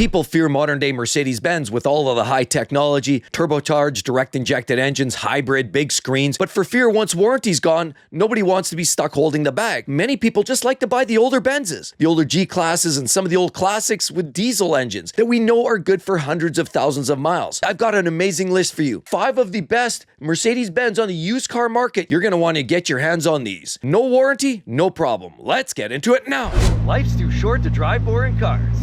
People fear modern-day Mercedes-Benz with all of the high technology, turbocharged, direct-injected engines, hybrid, big screens. But for fear once warranty's gone, nobody wants to be stuck holding the bag. Many people just like to buy the older Benzes, the older G-Classes, and some of the old classics with diesel engines that we know are good for hundreds of thousands of miles. I've got an amazing list for you. 5 of the best Mercedes-Benz on the used car market. You're going to want to get your hands on these. No warranty, no problem. Let's get into it now. Life's too short to drive boring cars.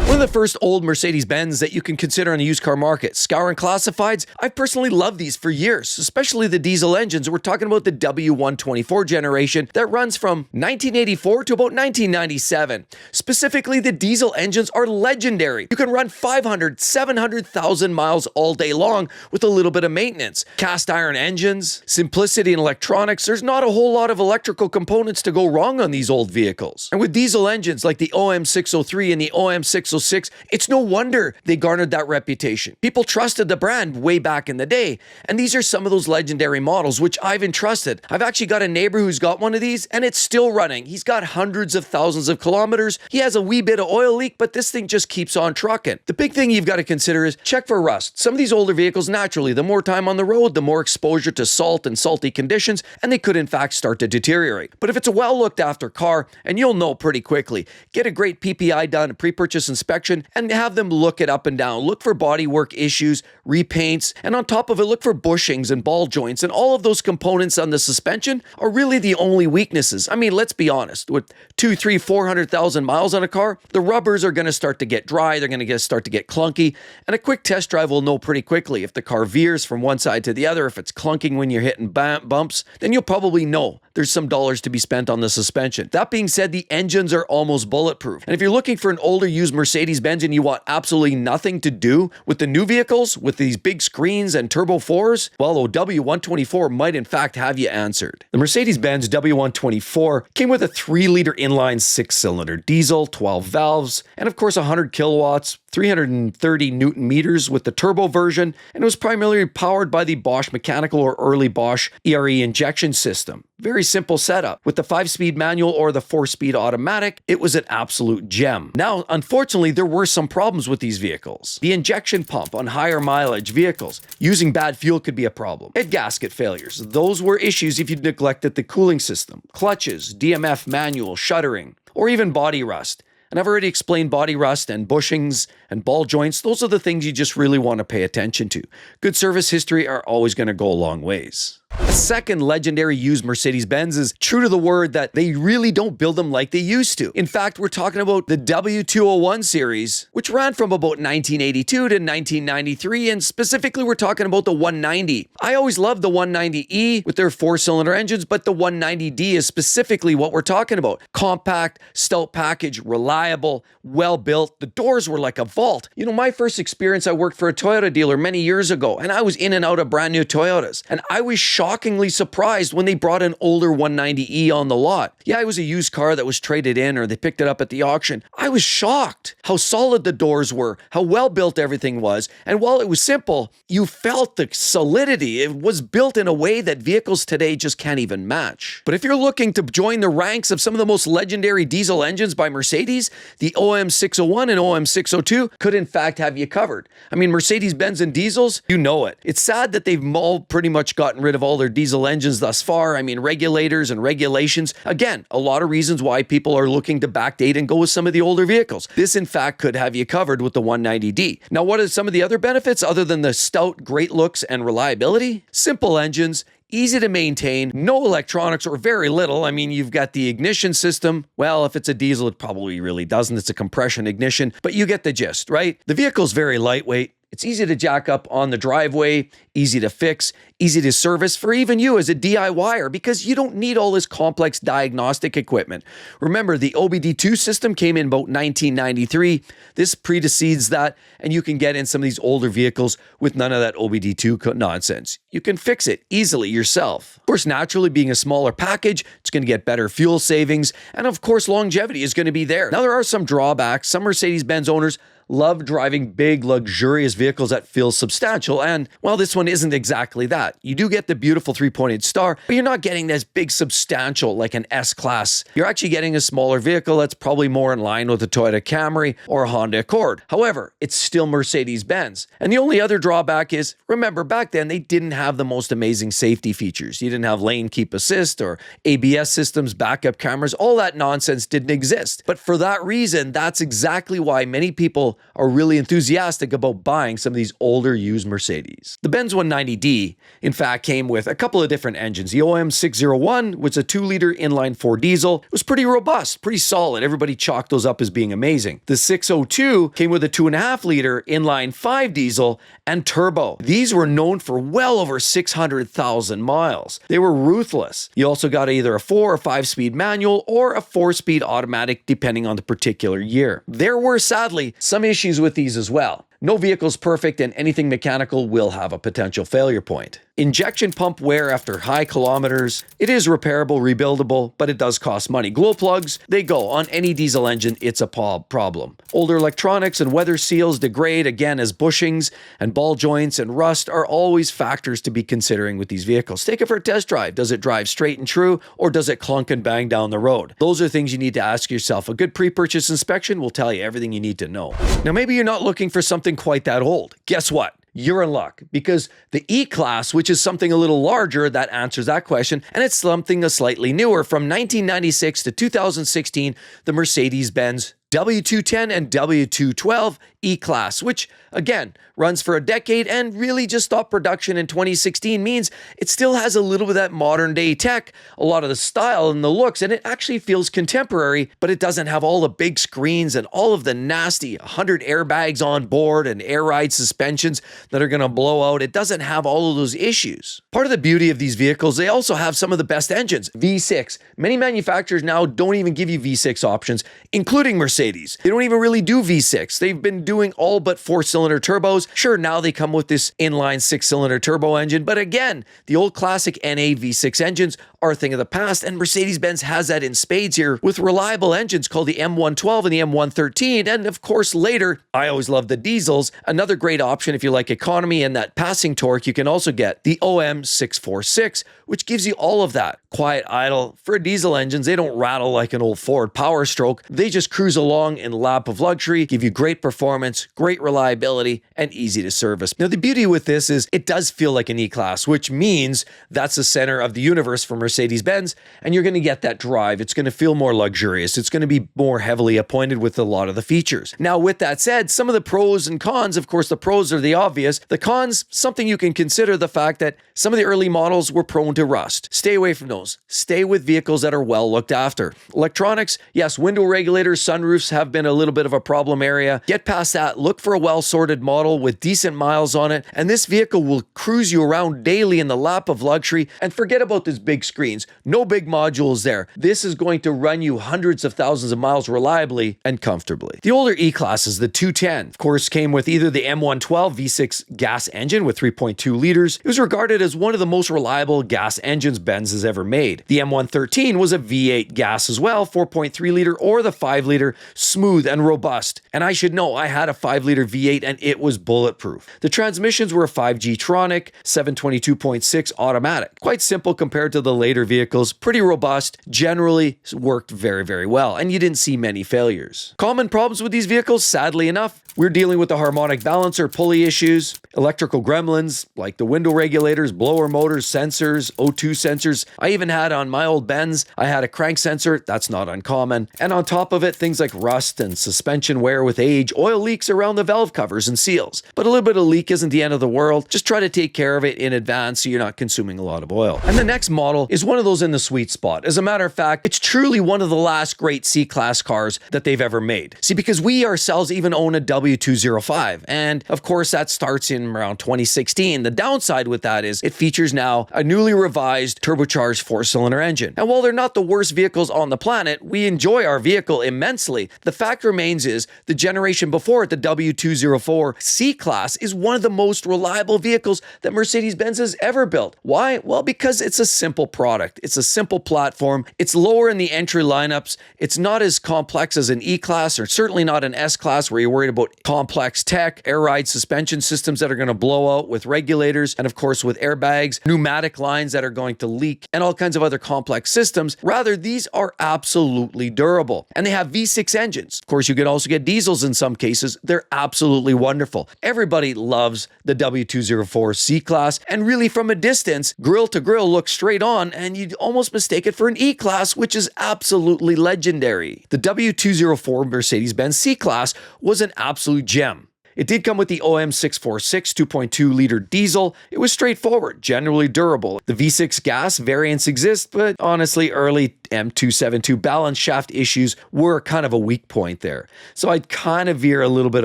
One of the first old Mercedes-Benz that you can consider on the used car market. Scouring classifieds, I've personally loved these for years, especially the diesel engines. We're talking about the W124 generation that runs from 1984 to about 1997. Specifically, the diesel engines are legendary. You can run 500, 700,000 miles all day long with a little bit of maintenance. Cast iron engines, simplicity in electronics, there's not a whole lot of electrical components to go wrong on these old vehicles. And with diesel engines like the OM603 and the OM606, it's no wonder they garnered that reputation. People trusted the brand way back in the day, and these are some of those legendary models which I've entrusted. I've actually got a neighbor who's got one of these, and it's still running. He's got hundreds of thousands of kilometers. He has a wee bit of oil leak, but this thing just keeps on trucking. The big thing you've got to consider is check for rust. Some of these older vehicles, naturally, the more time on the road, the more exposure to salt and salty conditions, and they could in fact start to deteriorate. But if it's a well looked after car, and you'll know pretty quickly, get a great PPI done, a pre-purchase inspection, and have them look it up and down. Look for bodywork issues, repaints, and on top of it, look for bushings and ball joints, and all of those components on the suspension are really the only weaknesses. I mean, let's be honest, with 200, 300, 400,000 miles on a car, the rubbers are going to start to get dry, they're going to start to get clunky, and a quick test drive will know pretty quickly if the car veers from one side to the other, if it's clunking when you're hitting bumps, then you'll probably know there's some dollars to be spent on the suspension. That being said, the engines are almost bulletproof. And if you're looking for an older used Mercedes-Benz and you want absolutely nothing to do with the new vehicles, with these big screens and turbo 4s, well, the W124 might in fact have you answered. The Mercedes-Benz W124 came with a 3-liter inline 6-cylinder diesel, 12 valves, and of course 100 kilowatts, 330 Newton meters with the turbo version, and it was primarily powered by the Bosch mechanical or early Bosch ERE injection system. Very simple setup. With the 5-speed manual or the 4-speed automatic, it was an absolute gem. Now, unfortunately, there were some problems with these vehicles. The injection pump on higher mileage vehicles. Using bad fuel could be a problem. Head gasket failures. Those were issues if you neglected the cooling system. Clutches, DMF manual, shuttering, or even body rust. And I've already explained body rust and bushings and ball joints. Those are the things you just really want to pay attention to. Good service history are always going to go a long ways. A second legendary used Mercedes-Benz is true to the word that they really don't build them like they used to. In fact, we're talking about the W201 series, which ran from about 1982 to 1993, and specifically we're talking about the 190. I always loved the 190E with their 4-cylinder engines, but the 190D is specifically what we're talking about. Compact, stout package, reliable, well-built. The doors were like a vault. You know, my first experience, I worked for a Toyota dealer many years ago, and I was in and out of brand new Toyotas, and I was shockingly surprised when they brought an older 190E on the lot. Yeah, it was a used car that was traded in or they picked it up at the auction. I was shocked how solid the doors were, how well built everything was, and while it was simple, you felt the solidity. It was built in a way that vehicles today just can't even match. But if you're looking to join the ranks of some of the most legendary diesel engines by Mercedes, the OM601 and OM602 could in fact have you covered. I mean, Mercedes-Benz and diesels, you know it. It's sad that they've all pretty much gotten rid of all their diesel engines thus far. I mean, regulators and regulations. Again, a lot of reasons why people are looking to backdate and go with some of the older vehicles. This, in fact, could have you covered with the 190D. Now, what are some of the other benefits other than the stout, great looks and reliability? Simple engines, easy to maintain, no electronics or very little. I mean, you've got the ignition system. Well, if it's a diesel, it probably really doesn't. It's a compression ignition, but you get the gist, right? The vehicle's very lightweight. It's easy to jack up on the driveway, easy to fix, easy to service for even you as a DIYer because you don't need all this complex diagnostic equipment. Remember, the OBD2 system came in about 1993. This precedes that, and you can get in some of these older vehicles with none of that OBD2 nonsense. You can fix it easily yourself. Of course, naturally, being a smaller package, it's going to get better fuel savings, and of course, longevity is going to be there. Now, there are some drawbacks. Some Mercedes-Benz owners love driving big, luxurious vehicles that feel substantial, and, well, this one isn't exactly that. You do get the beautiful three-pointed star, but you're not getting this big substantial like an S-Class. You're actually getting a smaller vehicle that's probably more in line with a Toyota Camry or a Honda Accord. However, it's still Mercedes-Benz. And the only other drawback is, remember, back then they didn't have the most amazing safety features. You didn't have lane keep assist or ABS systems, backup cameras, all that nonsense didn't exist. But for that reason, that's exactly why many people are really enthusiastic about buying some of these older used Mercedes. The Benz 190D, in fact, came with a couple of different engines. The OM601 was a 2-liter inline-4 diesel. It was pretty robust, pretty solid. Everybody chalked those up as being amazing. The 602 came with a 2.5-liter inline-5 diesel and turbo. These were known for well over 600,000 miles. They were ruthless. You also got either a 4 or 5-speed manual or a 4-speed automatic depending on the particular year. There were sadly some issues with these as well. No vehicle's perfect, and anything mechanical will have a potential failure point. Injection pump wear after high kilometers. It is repairable, rebuildable, but it does cost money. Glow plugs, they go. On any diesel engine, it's a problem. Older electronics and weather seals degrade again as bushings, and ball joints and rust are always factors to be considering with these vehicles. Take it for a test drive. Does it drive straight and true, or does it clunk and bang down the road? Those are things you need to ask yourself. A good pre-purchase inspection will tell you everything you need to know. Now, maybe you're not looking for something quite that old. Guess what? You're in luck, because the E-Class, which is something a little larger, that answers that question, and it's something slightly newer. From 1996 to 2016, the Mercedes-Benz W210 and W212 E-Class, which, again, runs for a decade and really just stopped production in 2016, means it still has a little bit of that modern-day tech, a lot of the style and the looks, and it actually feels contemporary, but it doesn't have all the big screens and all of the nasty 100 airbags on board and air ride suspensions that are going to blow out. It doesn't have all of those issues. Part of the beauty of these vehicles, they also have some of the best engines. V6. Many manufacturers now don't even give you V6 options, including Mercedes. They don't even really do V6. They've been doing all but 4-cylinder turbos. Sure, now they come with this inline 6-cylinder turbo engine, but again, the old classic NA V6 engines are a thing of the past, and Mercedes-Benz has that in spades here with reliable engines called the M112 and the M113, and of course later, I always love the diesels. Another great option if you like economy and that passing torque, you can also get the OM646, which gives you all of that. Quiet idle. For diesel engines, they don't rattle like an old Ford Power Stroke. They just cruise along in a lap of luxury, give you great performance, great reliability, and easy to service. Now, the beauty with this is it does feel like an E-Class, which means that's the center of the universe for Mercedes-Benz, and you're going to get that drive. It's going to feel more luxurious. It's going to be more heavily appointed with a lot of the features. Now, with that said, some of the pros and cons, of course, the pros are the obvious. The cons, something you can consider, the fact that some of the early models were prone to rust. Stay away from those. Stay with vehicles that are well looked after. Electronics, yes, window regulators, sunroofs have been a little bit of a problem area. Get past that. Look for a well-sorted model with decent miles on it, and this vehicle will cruise you around daily in the lap of luxury. And forget about these big screens. No big modules there. This is going to run you hundreds of thousands of miles reliably and comfortably. The older E-Classes, the 210, of course, came with either the M112 V6 gas engine with 3.2 liters. It was regarded as one of the most reliable gas engines Benz has ever made. The M113 was a V8 gas as well, 4.3 liter or the 5-liter, smooth and robust. And I should know, I had a 5-liter V8 and it was bulletproof. The transmissions were a 5G-tronic, 722.6 automatic. Quite simple compared to the later vehicles, pretty robust, generally worked very, very well, and you didn't see many failures. Common problems with these vehicles, sadly enough, we're dealing with the harmonic balancer pulley issues, electrical gremlins like the window regulators, blower motors, sensors, O2 sensors. I even had on my old Benz, I had a crank sensor, that's not uncommon. And on top of it, things like rust and suspension wear with age, oil leaks around the valve covers and seals. But a little bit of leak isn't the end of the world. Just try to take care of it in advance so you're not consuming a lot of oil. And the next model is one of those in the sweet spot. As a matter of fact, it's truly one of the last great C-Class cars that they've ever made. See, because we ourselves even own a W205, and of course that starts in in around 2016. The downside with that is it features now a newly revised turbocharged 4-cylinder engine. And while they're not the worst vehicles on the planet, we enjoy our vehicle immensely. The fact remains is the generation before it, the W204 C-Class, is one of the most reliable vehicles that Mercedes-Benz has ever built. Why? Well, because it's a simple product. It's a simple platform. It's lower in the entry lineups. It's not as complex as an E-Class, or certainly not an S-Class where you're worried about complex tech, air ride suspension systems that are going to blow out with regulators, and of course with airbags, pneumatic lines that are going to leak, and all kinds of other complex systems. Rather, these are absolutely durable. And they have V6 engines. Of course, you could also get diesels in some cases. They're absolutely wonderful. Everybody loves the W204 C-Class, and really from a distance, grill to grill, look straight on, and you'd almost mistake it for an E-Class, which is absolutely legendary. The W204 Mercedes-Benz C-Class was an absolute gem. It did come with the OM646 2.2-liter diesel. It was straightforward, generally durable. The V6 gas variants exist, but honestly, early M272 balance shaft issues were kind of a weak point there. So I'd kind of veer a little bit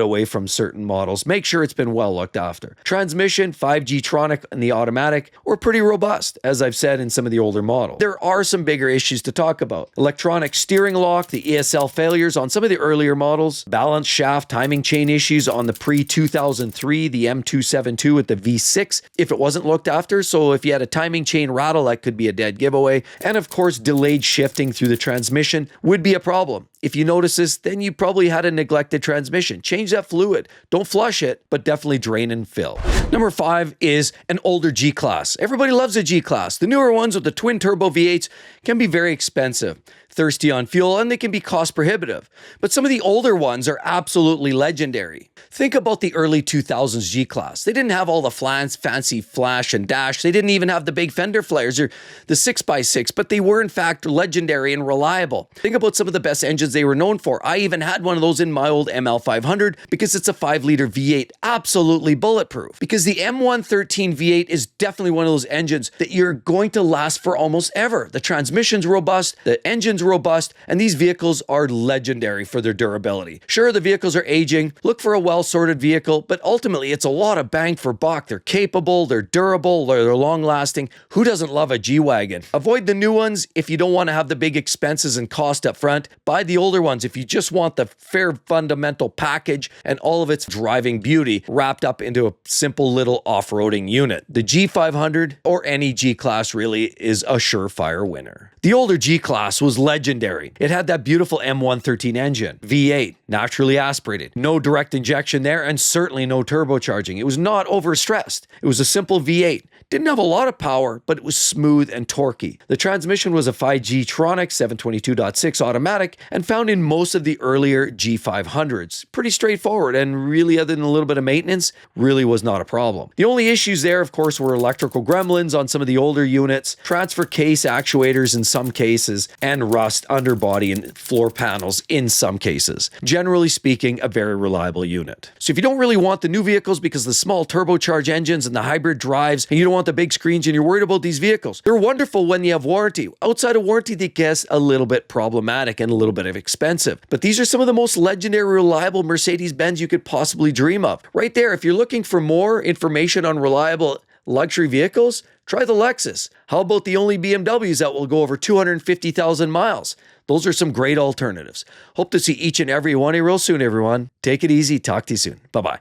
away from certain models. Make sure it's been well looked after. Transmission, 5G-tronic, and the automatic were pretty robust, as I've said in some of the older models. There are some bigger issues to talk about. Electronic steering lock, the ESL failures on some of the earlier models, balance shaft, timing chain issues on the pre-2003, the M272 with the V6, if it wasn't looked after. So if you had a timing chain rattle, that could be a dead giveaway. And of course, delayed shifting through the transmission would be a problem. If you notice this, then you probably had a neglected transmission. Change that fluid. Don't flush it, but definitely drain and fill. Number 5 is an older G-Class. Everybody loves a G-Class. The newer ones with the twin turbo V8s can be very expensive, thirsty on fuel, and they can be cost prohibitive. But some of the older ones are absolutely legendary. Think about the early 2000s G-Class. They didn't have all the fancy flash and dash. They didn't even have the big fender flares or the 6x6, but they were in fact legendary and reliable. Think about some of the best engines they were known for. I even had one of those in my old ML500 because it's a 5-liter V8, absolutely bulletproof. Because the M113 V8 is definitely one of those engines that you're going to last for almost ever. The transmission's robust, the engine's robust, and these vehicles are legendary for their durability. Sure, the vehicles are aging. Look for a well-sorted vehicle, but ultimately it's a lot of bang for buck. They're capable, they're durable, they're long-lasting. Who doesn't love a G-Wagon? Avoid the new ones if you don't want to have the big expenses and cost up front. Buy the older ones if you just want the fair fundamental package and all of its driving beauty wrapped up into a simple little off-roading unit. The G500 or any G-Class really is a surefire winner. The older G-Class was legendary. It had that beautiful M113 engine, V8, naturally aspirated, no direct injection there, and certainly no turbocharging. It was not overstressed. It was a simple V8. Didn't have a lot of power, but it was smooth and torquey. The transmission was a 5G-tronic 722.6 automatic and found in most of the earlier G500s. Pretty straightforward, and really, other than a little bit of maintenance, really was not a problem. The only issues there, of course, were electrical gremlins on some of the older units, transfer case actuators in some cases, and rust underbody and floor panels in some cases. Generally speaking, a very reliable unit. So if you don't really want the new vehicles because of the small turbocharged engines and the hybrid drives, and you don't want the big screens and you're worried about these vehicles, they're wonderful when you have warranty. Outside of warranty, they get a little bit problematic and a little bit of expensive. But these are some of the most legendary, reliable Mercedes-Benz you could possibly dream of. Right there, if you're looking for more information on reliable luxury vehicles, try the Lexus. How about the only BMWs that will go over 250,000 miles? Those are some great alternatives. Hope to see each and every one of you real soon, everyone. Take it easy. Talk to you soon. Bye-bye.